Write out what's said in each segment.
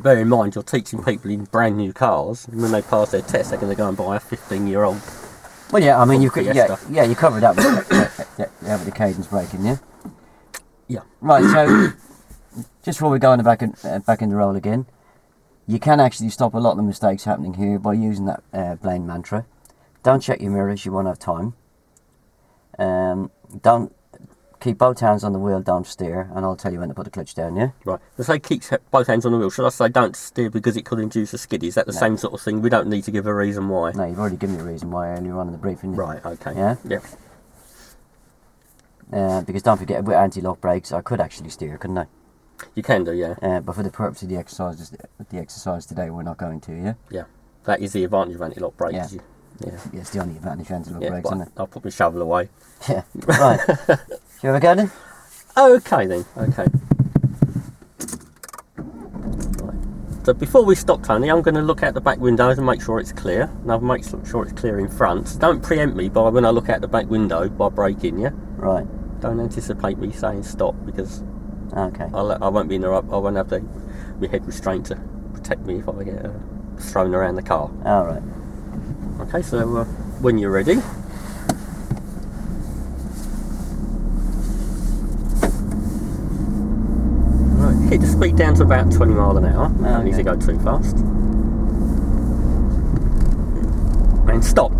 Bear in mind, you're teaching people in brand new cars, and when they pass their test, they're going to go and buy a 15-year-old. Well, yeah, I mean, you Fiesta. you covered that with the cadence braking, yeah. Yeah. Right. So, just before we go on the back in the roll again, you can actually stop a lot of the mistakes happening here by using that Blaine mantra. Don't check your mirrors; you won't have time. Don't keep both hands on the wheel. Don't steer, and I'll tell you when to put the clutch down. Yeah. Right. They say keep both hands on the wheel. Should I say don't steer because it could induce a skid? Is that the same sort of thing? We don't need to give a reason why. No, you've already given me a reason why earlier on in the briefing. Right. Okay. Yeah. Yep. Because don't forget, with anti-lock brakes, I could actually steer, couldn't I? You can do, yeah. But for the purpose of the exercise today, we're not going to, yeah. Yeah. That is the advantage of anti-lock brakes. Yeah. Yeah. Yeah, it's the only advantage of anti-lock brakes, isn't it? I'll put my shovel away. Yeah. Right. Shall we have a go then? Okay then. Okay. Right. So before we stop, Tony, I'm going to look out the back windows and make sure it's clear. And I'll make sure it's clear in front. So don't preempt me by when I look out the back window by braking, yeah? Right. Don't anticipate me saying stop because Okay. I won't be interrupted. I won't have my head restraint to protect me if I get thrown around the car. All right. Okay, so when you're ready. Right, hit the speed down to about 20 miles an hour. Don't need to go too fast. And stop.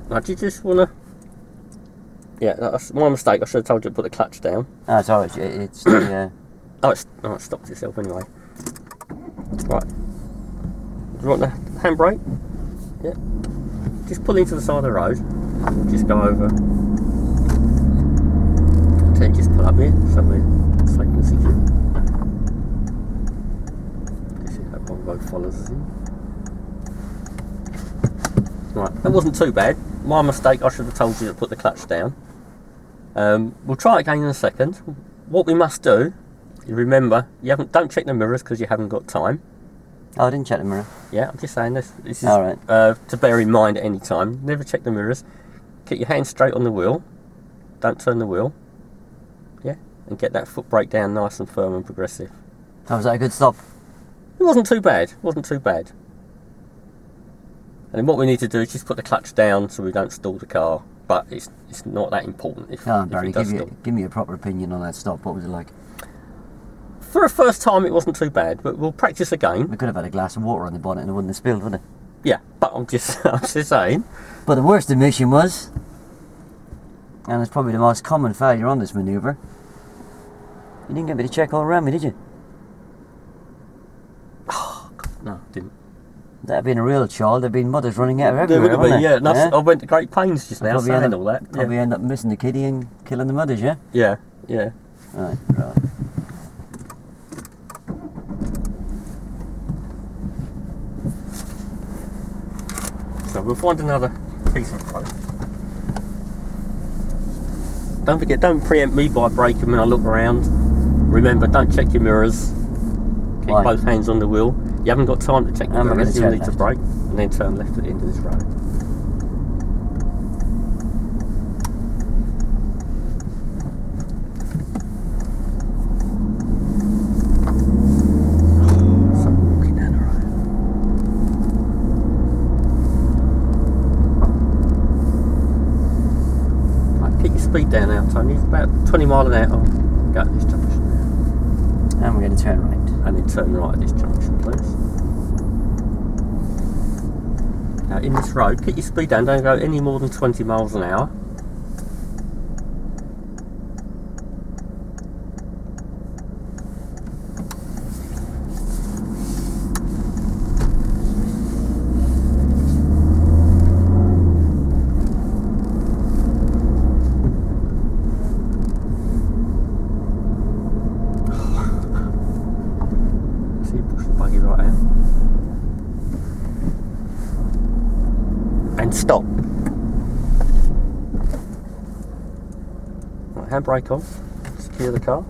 Now, do you just want to... Yeah, that's my mistake. I should have told you to put the clutch down. Oh, sorry. It's the... it stopped itself anyway. Right. Do you want the handbrake? Yeah. Just pull into the side of the road. We'll just go over. Okay, just pull up here, somewhere safe and secure. See if that one road follows us in. Right, that wasn't too bad. My mistake, I should have told you to put the clutch down. We'll try it again in a second. What we must do, you remember, don't check the mirrors because you haven't got time. Oh, I didn't check the mirror. Yeah, I'm just saying this is all right. To bear in mind at any time. Never check the mirrors. Keep your hands straight on the wheel. Don't turn the wheel. Yeah, and get that foot brake down nice and firm and progressive. Oh, was that a good stop? It wasn't too bad. It wasn't too bad. And then what we need to do is just put the clutch down so we don't stall the car. But it's not that important. If Barry, it does give me a proper opinion on that stop. What was it like? For a first time, it wasn't too bad, but we'll practice again. We could have had a glass of water on the bonnet and it wouldn't have spilled, would it? Yeah, but I'm just saying. But the worst omission was, and it's probably the most common failure on this manoeuvre, you didn't get me to check all around me, did you? Oh, God, no, didn't. That'd been a real child. There'd been mothers running out of everywhere. There would have been, yeah. I went to great pains just now saying all that. Probably end up missing the kiddie and killing the mothers, yeah? Yeah, yeah. Right. So we'll find another piece of road. Don't forget, don't preempt me by braking when I look around. Remember, don't check your mirrors. Keep both hands on the wheel. You haven't got time to check your mirrors, you'll need to brake and then turn left at the end of this road. Someone walking down the road. Right, keep your speed down now, Tony. It's about 20 miles an hour. Go at this junction now. And we're going to turn right. And then turn right at this junction, please. Now in this road, keep your speed down, don't go any more than 20 miles an hour. Stop. Right, handbrake on. Secure the car.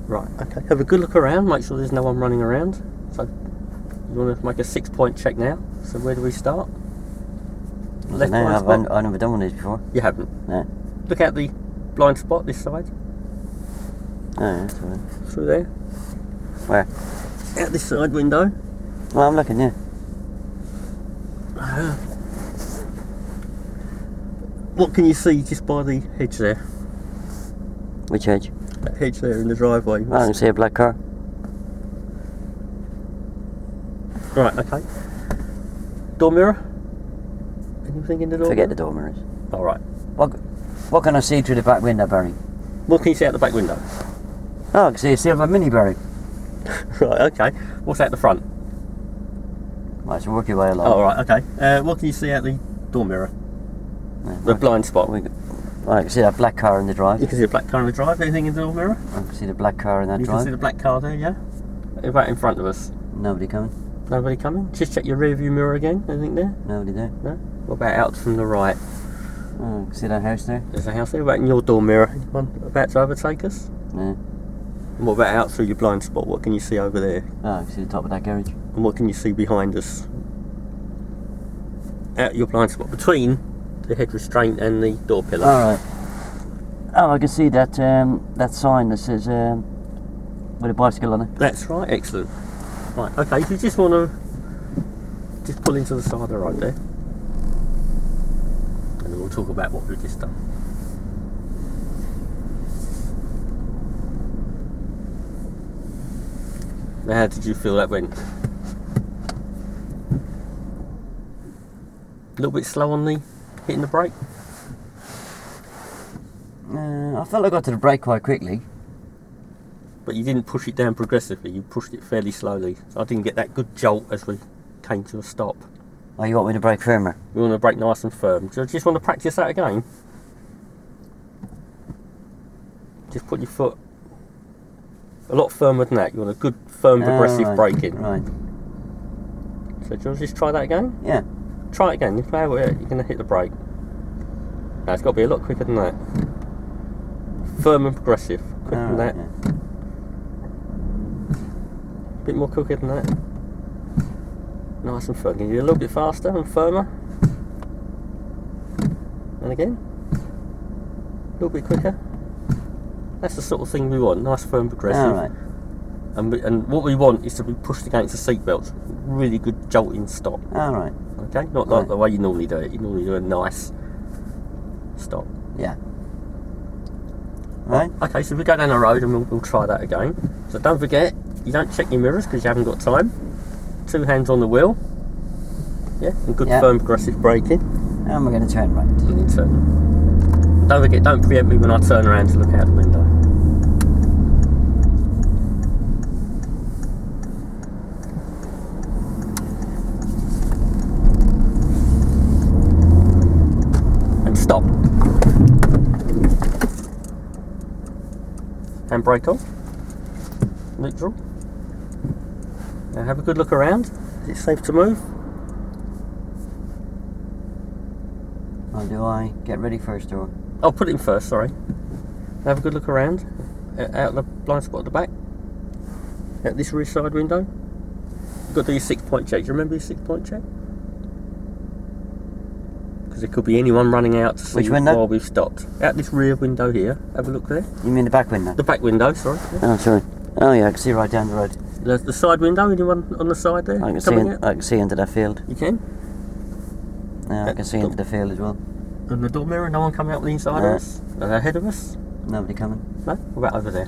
Right, okay. Have a good look around. Make sure there's no one running around. So you want to make a 6-point check now. So where do we start? I never done one of these before. You haven't? No. look out the blind spot this side. Oh, yeah, that's all right. Through there. Where? Out this side window. Well, I'm looking, yeah. What can you see just by the hedge there? Which edge? That hedge there in the driveway. Oh, I can see a black car. Right, okay. Door mirror? Anything in the door Forget mirror? the door mirrors. Alright. What can I see through the back window, Barry? What can you see out the back window? Oh, I can see a silver Mini, Barry. Right, okay. What's out the front? Right, so work your way along. Oh, right, okay. What can you see out the door mirror? Yeah, The blind spot. Right, I can see that black car in the drive. You can see a black car in the drive. Anything in the door mirror? I can see the black car in that You drive. can see the black car there, yeah? Right in front of us. Nobody coming. Nobody coming? Just check your rear view mirror again. Anything there? Nobody there. No? What about out from the right? Oh, I can see that house there. There's a house there. What about in your door mirror? Anyone about to overtake us? Yeah. And what about out through your blind spot? What can you see over there? Oh, I can see the top of that garage. And what can you see behind us? Out your blind spot between the head restraint and the door pillar. Alright. Oh, I can see that that sign that says with a bicycle on it. That's right, excellent. Right, okay, if you just want to just pull into the side of the road there. And then we'll talk about what we've just done. Now, how did you feel that went? A little bit slow on the hitting the brake? I felt I got to the brake quite quickly. But you didn't push it down progressively, you pushed it fairly slowly. So I didn't get that good jolt as we came to a stop. Oh, you want me to brake firmer? We want to brake nice and firm. Do you just want to practice that again? Just put your foot a lot firmer than that. You want a good, firm, progressive right, braking. Right. So do you want to just try that again? Yeah. Try it again. If you're going to hit the brake. No, it's got to be a lot quicker than that. Firm and progressive. Quicker than that. Yeah. A bit more quicker than that. Nice and firm. Can you do a little bit faster and firmer? And again. A little bit quicker. That's the sort of thing we want. Nice, firm, progressive. Alright. And what we want is to be pushed against the seatbelt. Really good jolting stop. Alright. Okay? Not like the way you normally do it. You normally do a nice stop. Yeah. Right. Okay, so we go down the road and we'll try that again. So don't forget, you don't check your mirrors because you haven't got time. 2 hands on the wheel. Yeah, and good firm progressive braking. And we're going to turn right. And then turn. And don't forget, don't preempt me when I turn around to look out the window. And stop. Handbrake off. Neutral. Now have a good look around. Is it safe to move? Or do I get ready first, or? I'll put it in first, sorry. Have a good look around. Out the blind spot at the back. Out this rear side window. You've got to do your 6-point check. Do you remember your 6-point check? Because there could be anyone running out to see Which window? while we've stopped. Out this rear window here. Have a look there. You mean the back window? The back window, sorry. Yeah. Oh, sorry. Oh, yeah, I can see right down the road. The side window, anyone on the side there? I can coming out? I can see into that field. You can? Yeah, I can see into the field as well. And the door mirror, no one coming out the inside of us? Ahead of us? Nobody coming. No? What about over there?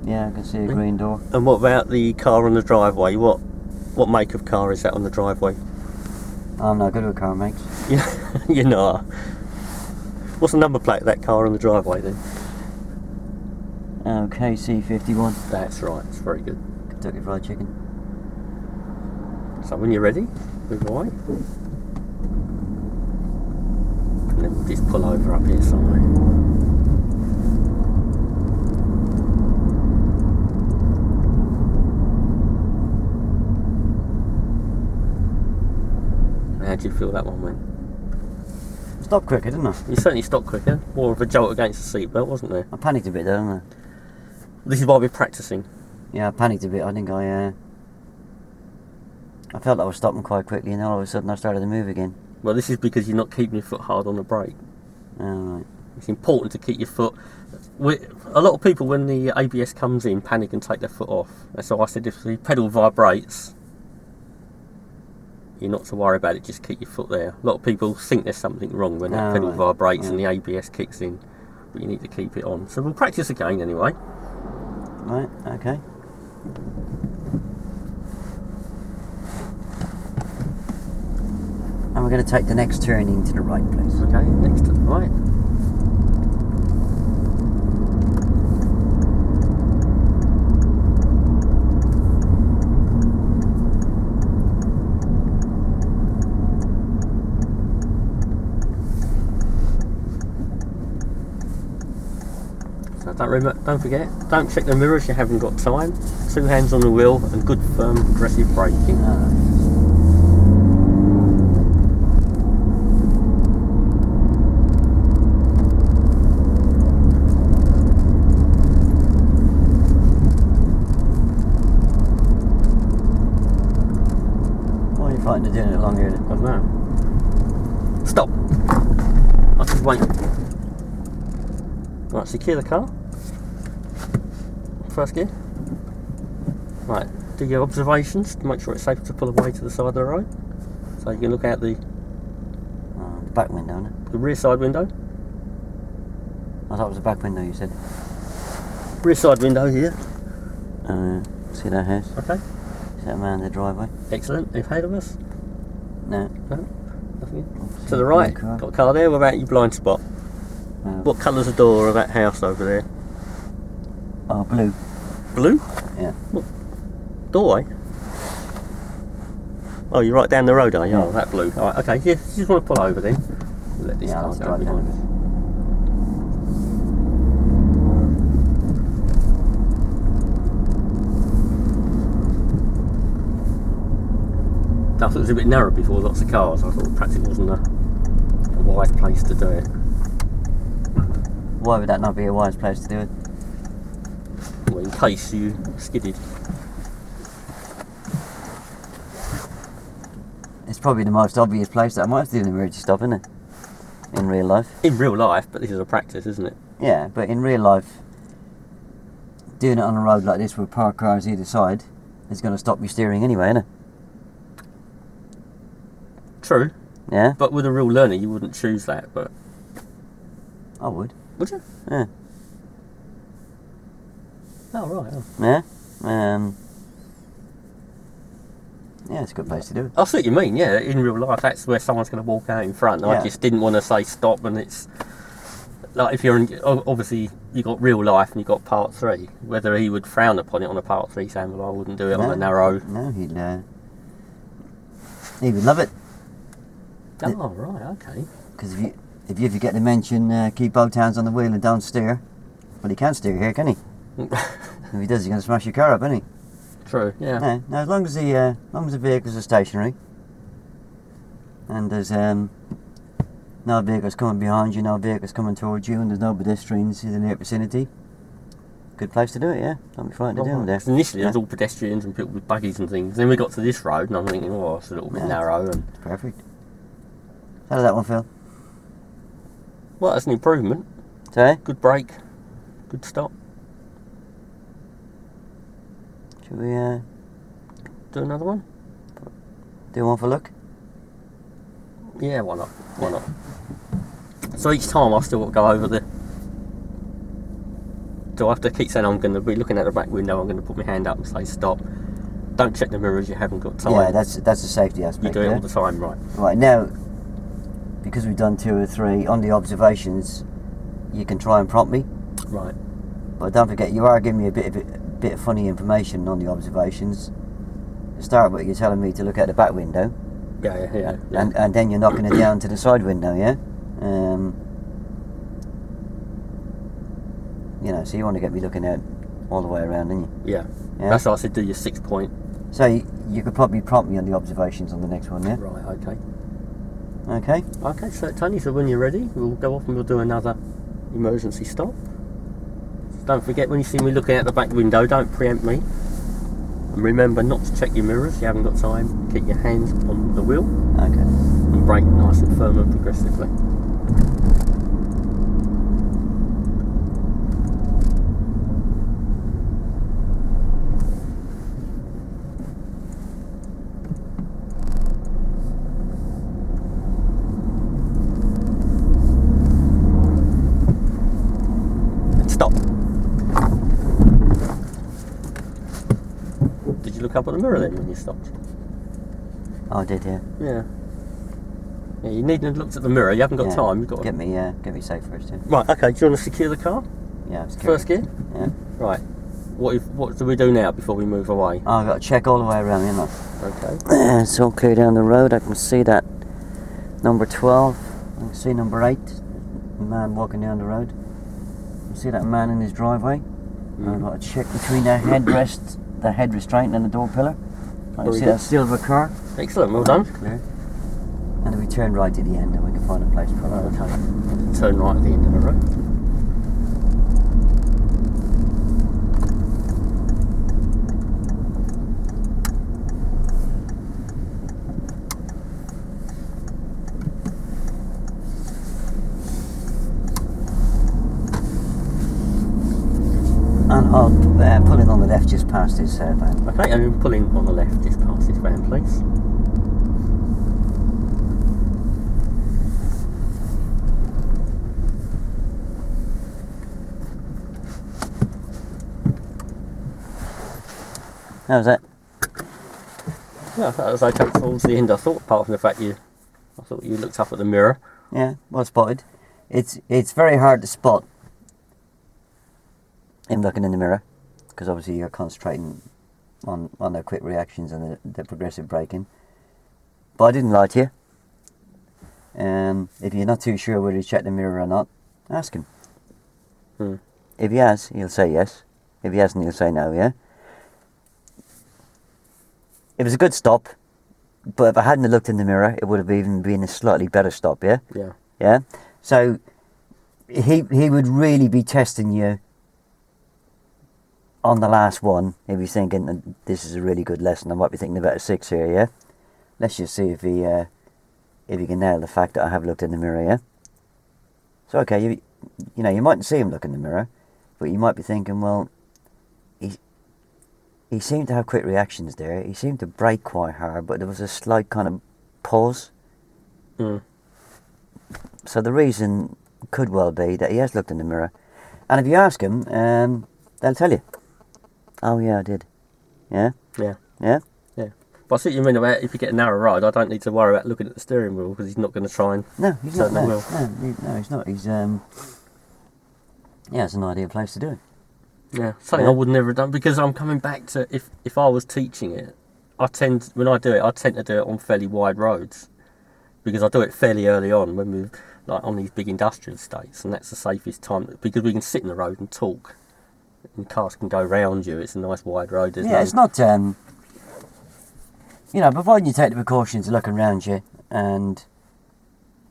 Yeah, I can see a green door. And what about the car on the driveway? What make of car is that on the driveway? I'm not good with car makes. Yeah, you know. What's the number plate of that car on the driveway then? KC51. That's right, it's very good. Kentucky Fried Chicken. So when you're ready, move away. And then we'll just pull over up here somewhere. How do you feel that one went? Stopped quicker, didn't I? You certainly stopped quicker. More of a jolt against the seatbelt, wasn't there? I panicked a bit there, didn't I? This is why we're practicing. Yeah, I panicked a bit. I think I felt I was stopping quite quickly, and all of a sudden I started to move again. Well, this is because you're not keeping your foot hard on the brake. Alright. It's important to keep your foot. A lot of people, when the ABS comes in, panic and take their foot off. And so I said, if the pedal vibrates, you're not to worry about it, just keep your foot there. A lot of people think there's something wrong when that pedal vibrates and the ABS kicks in, but you need to keep it on. So we'll practice again anyway. Right, okay. And we're going to take the next turning to the right, please. Okay, next to the right. So don't forget, don't check the mirrors, you haven't got time. 2 hands on the wheel and good firm progressive braking. Why are you fighting to doing it along here? I don't know. Stop! I'll just wait. Right, secure the car. First gear. Right, do your observations to make sure it's safe to pull away to the side of the road. So you can look out the back window, isn't it? The rear side window. I thought it was the back window, you said. Rear side window here. See that house? Okay. See that man in the driveway? Excellent. Ahead of us? No. No? Nothing. To the right. Got a car there. What about your blind spot? What colour's the door of that house over there? Oh, blue. Blue? Yeah. What? Doorway? Oh, you're right down the road, are you? Yeah. Oh, that blue. Alright, okay. Yeah, you just want to pull over then. Let this car go behind us. I thought it was a bit narrow before, lots of cars. I thought perhaps it wasn't a wise place to do it. Why would that not be a wise place to do it? Well, in case you skidded. It's probably the most obvious place that I might do an emergency stop, isn't it? In real life. In real life, but this is a practice, isn't it? Yeah, but in real life, doing it on a road like this with parked cars either side is going to stop your steering anyway, isn't it? True. Yeah? But with a real learner, you wouldn't choose that, but... I would. Would you? Yeah. Oh, right. Oh. Yeah? Yeah, it's a good place to do it. I see what you mean, yeah. In real life, that's where someone's going to walk out in front. Yeah. I just didn't want to say stop, and it's... Like, if you're in... Obviously, you got real life and you got part 3. Whether he would frown upon it on a part 3, saying, well, I wouldn't do it on a narrow... No, he would love it. Oh, right, okay. Because if you forget to mention keep both hands on the wheel and don't steer, well, he can't steer here, can he? If he does, he's going to smash your car up, isn't he? True, yeah. No, no, as long as the vehicles are stationary and there's no vehicles coming behind you, no vehicles coming towards you, and there's no pedestrians in the near vicinity, good place to do it, yeah. Don't be frightened to do it there. Initially, there was all pedestrians and people with buggies and things. Then we got to this road, and I'm thinking, oh, it's a little bit narrow. And perfect. How did that one feel? Well, that's an improvement. Sorry? Good brake, good stop. Should we do another one? Do one for luck? Yeah, why not? Why not? So each time I still got to go over the... Do I have to keep saying I'm going to be looking at the back window, I'm going to put my hand up and say stop. Don't check the mirrors, you haven't got time. Yeah, that's a safety aspect. You do it all the time, right? Right, now, because we've done 2 or 3, on the observations, you can try and prompt me. Right. But don't forget, you are giving me a bit of funny information on the observations. To start with, you're telling me to look at the back window. Yeah. And then you're knocking it down to the side window, yeah? You know, so you want to get me looking out all the way around, don't you? Yeah. That's why I said do your 6 point. So you could probably prompt me on the observations on the next one, yeah? Right, okay. Okay. Okay, so Tony, so when you're ready, we'll go off and we'll do another emergency stop. Don't forget, when you see me looking out the back window, don't preempt me. And remember not to check your mirrors. You haven't got time. Keep your hands on the wheel. Okay. And brake nice and firm and progressively. Stop. Did you look up at the mirror then when you stopped? Oh, I did, yeah. Yeah. Yeah, you needn't have looked at the mirror. You haven't got Yeah. time. You've got to... Get me safe first, yeah. Right, okay. Do you want to secure the car? Yeah, I'm scared. First gear? Yeah. Right. What do we do now before we move away? Oh, I've got to check all the way around, you know. Okay. It's all clear down the road. I can see that number 12. I can see number 8. The man walking down the road. I can see that man in his driveway. I've got to check between the headrest, the head restraint and the door pillar. I can Very see good. that silver car. Excellent. Well done. Clear. And then we turn right to the end and we can find a place for it. Okay. Turn right at the end of the road. And I'll pull in on the left just past his van. Okay, and then pull in on the left just past this van, please. How was that? Yeah, that was okay towards the end, I thought, apart from the fact I thought you looked up at the mirror. Yeah, well spotted. It's very hard to spot him looking in the mirror, because obviously you're concentrating on the quick reactions and the progressive braking. But I didn't lie to you. If you're not too sure whether he's checked the mirror or not, ask him. If he has, he'll say yes. If he hasn't, he'll say no, yeah? It was a good stop, but if I hadn't looked in the mirror, it would have even been a slightly better stop, yeah? Yeah. Yeah? So, he would really be testing you on the last one if he's thinking, this is a really good lesson. I might be thinking about a 6 here, yeah? Let's just see if he can nail the fact that I have looked in the mirror, yeah? So, okay, you know, you mightn't see him look in the mirror, but you might be thinking, well, he seemed to have quick reactions there. He seemed to brake quite hard, but there was a slight kind of pause. So the reason could well be that he has looked in the mirror. And if you ask him, they'll tell you. Oh, yeah, I did. Yeah? Yeah. Yeah? Yeah. But I see what you mean about if you get a narrow ride, I don't need to worry about looking at the steering wheel because he's not going to try and No, he's turn not. the No, wheel. no, he's not. He's, yeah, it's an ideal place to do it. Yeah, something I would never have done because I'm coming back to if I was teaching it, when I do it, I tend to do it on fairly wide roads because I do it fairly early on when we're like on these big industrial estates, and that's the safest time because we can sit in the road and talk, and cars can go round you. It's a nice wide road. Yeah, it's not. You know, providing you take the precautions of looking around you and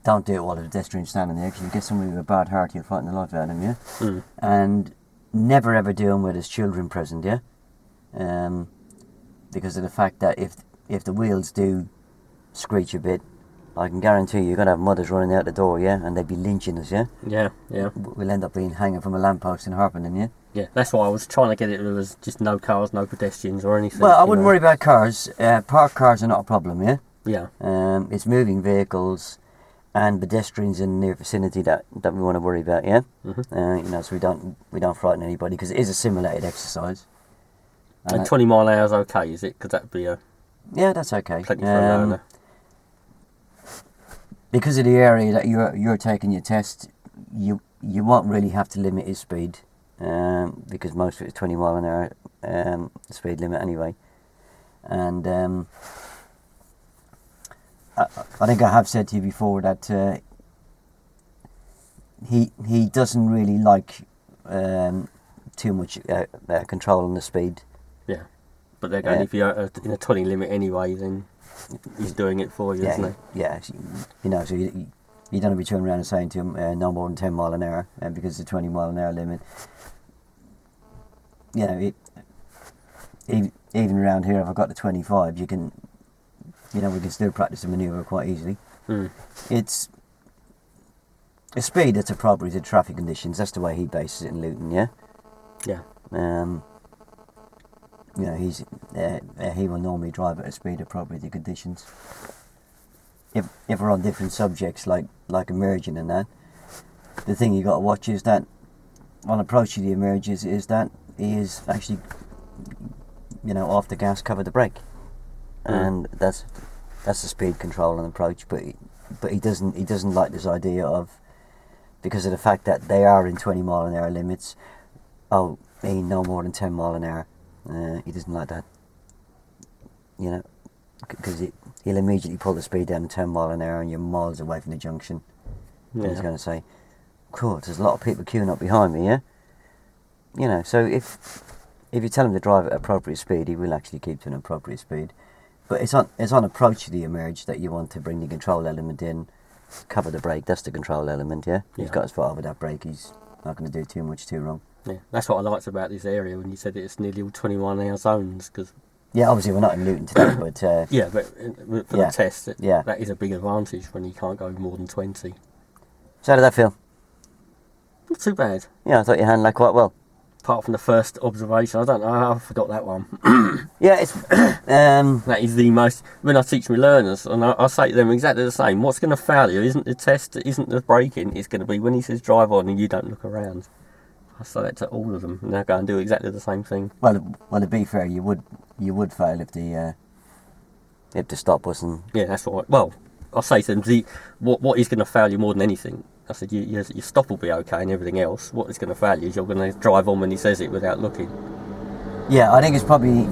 don't do it while the pedestrian's standing there, because you get somebody with a bad heart, you'll frighten the life out of him, yeah. And never ever do them where there's children present, yeah? Because of the fact that if the wheels do screech a bit, I can guarantee you're going to have mothers running out the door, yeah? And they'd be lynching us, yeah? Yeah, yeah. We'll end up being hanging from a lamppost and harping them, yeah? Yeah, that's why I was trying to get it. There was just no cars, no pedestrians or anything. Well, I wouldn't worry about cars. Parked cars are not a problem, yeah? Yeah. It's moving vehicles and pedestrians in the near vicinity that we want to worry about, yeah? You know, so we don't frighten anybody, because it is a simulated exercise. And 20 mile an hour is okay, is it? Because that'd be yeah, that's okay. plenty for a learner. Because of the area that you're taking your test, you won't really have to limit his speed, because most of it's 20 mile an hour speed limit anyway. And I think I have said to you before that he doesn't really like too much control on the speed. Yeah, but they're going if you're in a 20 limit anyway, then he's doing it for you, isn't he? Yeah, you know, so you don't want to be turning around and saying to him no more than 10 mile an hour, because the 20 mile an hour limit. You know, even around here, if I've got the 25, we can still practice the manoeuvre quite easily. It's a speed that's appropriate to traffic conditions. That's the way he bases it in Luton, yeah? Yeah. He will normally drive at a speed appropriate to conditions. If we're on different subjects like emerging and that, the thing you got to watch is that on approach to the emerges is that he is actually, off the gas, cover the brake, and that's the speed control and approach. But he doesn't like this idea of, because of the fact that they are in 20 mile an hour limits. Oh, he no more than 10 mile an hour. He doesn't like that. Because he'll immediately pull the speed down to 10 mile an hour and you're miles away from the junction. Yeah. And he's going to say, cool, there's a lot of people queuing up behind me, yeah? So if you tell him to drive at appropriate speed, he will actually keep to an appropriate speed. But it's on approach to the emerge that you want to bring the control element in, cover the brake, that's the control element, yeah? He's got his foot over that brake, he's not going to do too much too wrong. Yeah, that's what I liked about this area when you said it's nearly all 21-hour zones, because... Yeah, obviously we're not in Luton today, but... yeah, but for the test, yeah, that is a big advantage when you can't go more than 20. So how did that feel? Not too bad. Yeah, I thought you handled that quite well. Apart from the first observation, I don't know, I forgot that one. Yeah, it's... that is the most... When I teach my learners, and I say to them exactly the same, what's going to fail you isn't the test, isn't the braking, it's going to be when he says drive on and you don't look around. I say that to all of them, and they'll go and do exactly the same thing. Well, to be fair, you would fail if the stop wasn't... Yeah, that's right. Well, I say to them, what is going to fail you more than anything? I said, your stop will be okay and everything else. What is going to fail you is you're going to drive on when he says it without looking. Yeah, I think it's probably...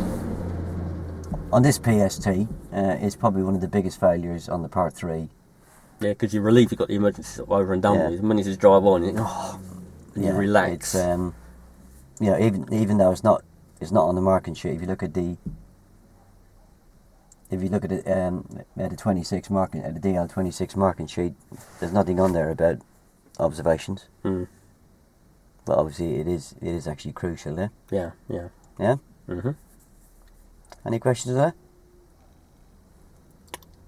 On this PST, it's probably one of the biggest failures on the Part 3. Yeah, because you're relieved you've got the emergency stop over and done with. And when he says drive on, you think, and you relax. It's, even though it's not on the marking sheet, if you look at the 26 marking, the DL26 marking sheet, there's nothing on there about observations. But obviously it is actually crucial, yeah? Yeah, yeah. Yeah? Mm-hmm. Any questions there?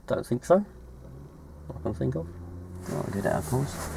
Don't think so. I can think of. I'll do that, of course.